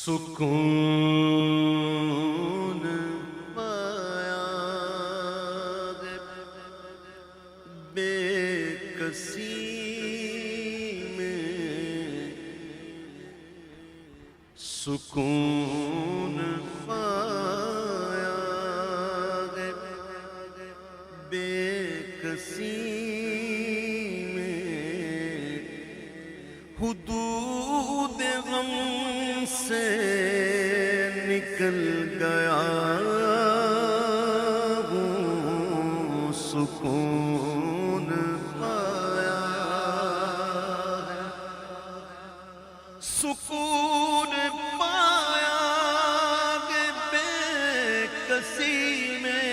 سکون پایا بے کسی میں، سکون پایا بے کسی میں، حدود غم سے نکل گیا ہوں، سکون پایا، سکون پایا بے کسی میں،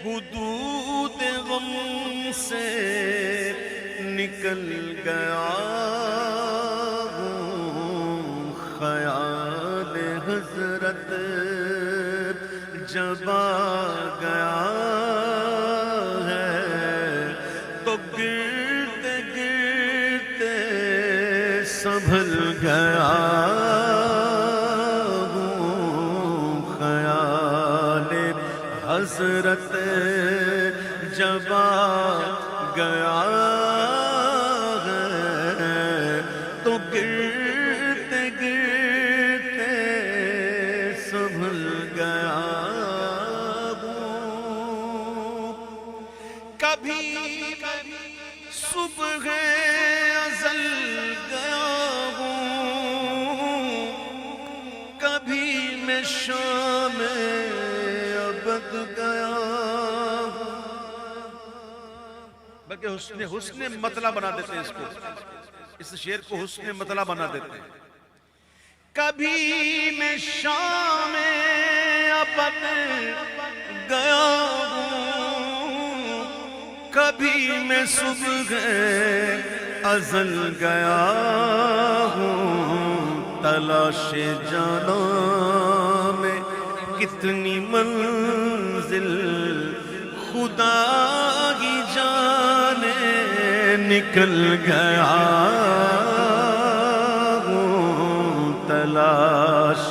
حدود غم سے نکل گیا ہوں، خیال حضرت جب آ گیا ہے تو گرتے گرتے سنبھل گیا ہوں، خیال حضرت جب آ گیا تو گرتے گرتے سنبھل گیا ہوں، کبھی صبح ازل گیا ہوں، کبھی میں شام ابد گیا ہوں، بلکہ حسن مطلع بنا دیتے ہیں اس شعر کو حسن مطلع بنا دیتے ہیں، کبھی میں شام ابد گیا ہوں، کبھی میں صبح ازل گیا ہوں، تلاش جانا میں کتنی منزل خدا کی جانے نکل گیا ہوں، تلاش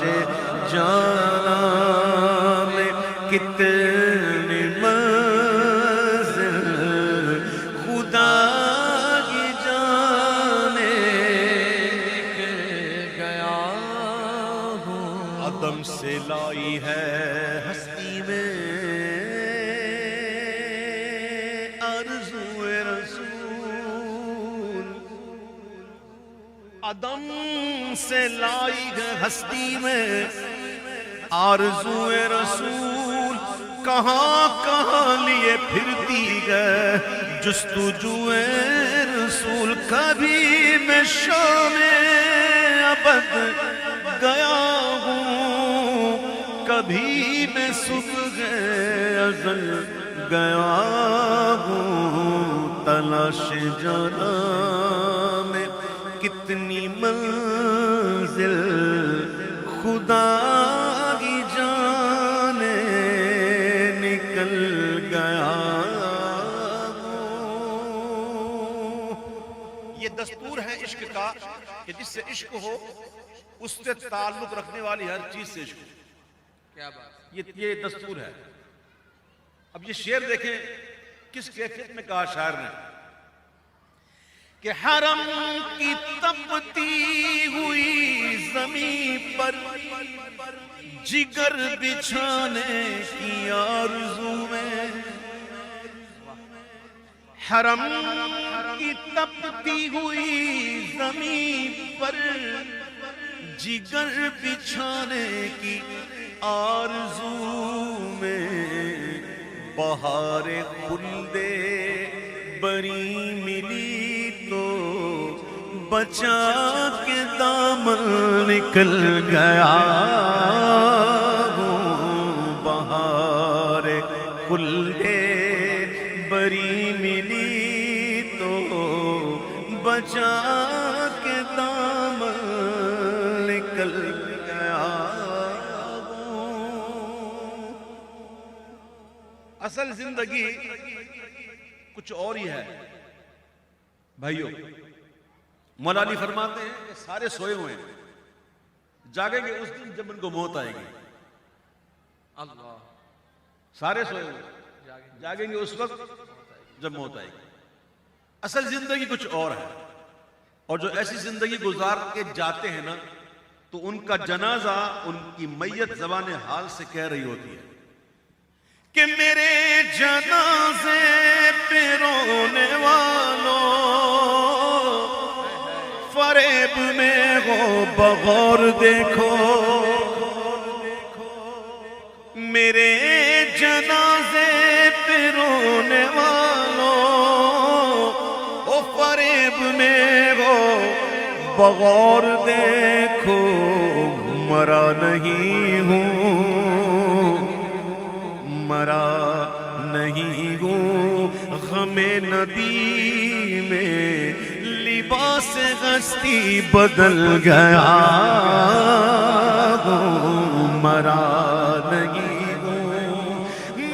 جانا میں کتنی منزل خدا کی جانے نکل گیا ہوں، عدم سے لائی ہے ہستی میں عدم سے لائی ہے ہستی میں آرزو رسول، کہاں کہاں لیے پھرتی ہے جستجو رسول، کبھی میں شام ابد گیا ہوں، کبھی میں صبح ازل گیا ہوں، تلاش جانا میں کتنی منزل خدا کی جانے نکل گیا ہوں، یہ دستور ہے عشق کا کہ جس سے عشق ہو اس سے تعلق رکھنے والی ہر چیز سے عشق ہو، کیا بات، یہ دستور ہے۔ اب یہ شعر دیکھیں کس کیفیت میں کہا شاعر نے کہ حرم کی تپتی ہوئی زمین پر جگر بچھانے کی آرزو میں، حرم کی تپتی ہوئی زمین پر جگر بچھانے کی آرزو میں، بہار خلد بری ملی تو بچا کے دامن نکل گیا ہوں، بہار خلد بری ملی تو بچا کے دامن نکل گیا ہوں، اصل زندگی کچھ اور ہی ہے بھائیو، مولا علی فرماتے ہیں کہ سارے سوئے ہوئے ہیں، جاگیں گے اس دن جب ان کو موت آئے گی. اللہ. سارے سوئے ہوئے ہیں، جاگیں گے اس وقت جب موت آئے گی. اصل زندگی کچھ اور ہے، اور جو ایسی زندگی گزار کے جاتے ہیں نا تو ان کا جنازہ ان کی میت زبان حال سے کہہ رہی ہوتی ہے کہ میرے جنازے پہ رونے والوں فریب میں ہو بغور دیکھو، میرے جنازے پہ رونے والوں او فریب میں ہو بغور دیکھو، مرا نہیں ہوں، مرا نہیں ہوں، غم نبی میں لباس ہستی بدل گیا ہوں، مرا نہیں ہوں.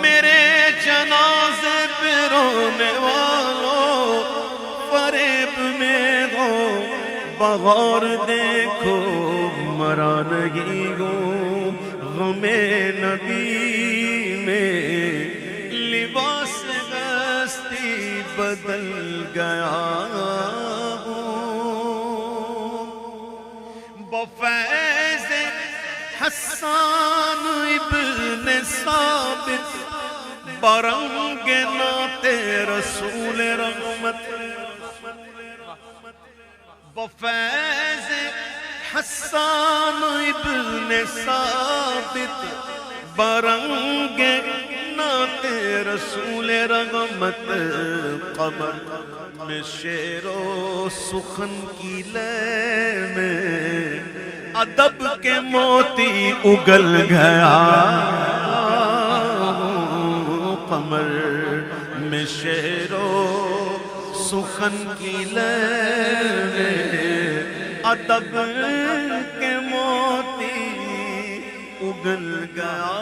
میرے جنازے پہ رونے والوں فریب میں ہو بغور دیکھو، مرا نہیں ہوں، غم نبی میں لباس ہستی بدل گیا ہوں. بفیض حسان ابن ثابت برنگ نعت رسول رحمت، بفیض حسان ابن ثابت برنگ نعت رسول رحمت، قمر میں شعر و سخن کی لے میں ادب کے موتی اگل گیا، قمر میں شعر و سخن کی لے میں ادب کے موتی اگل گیا.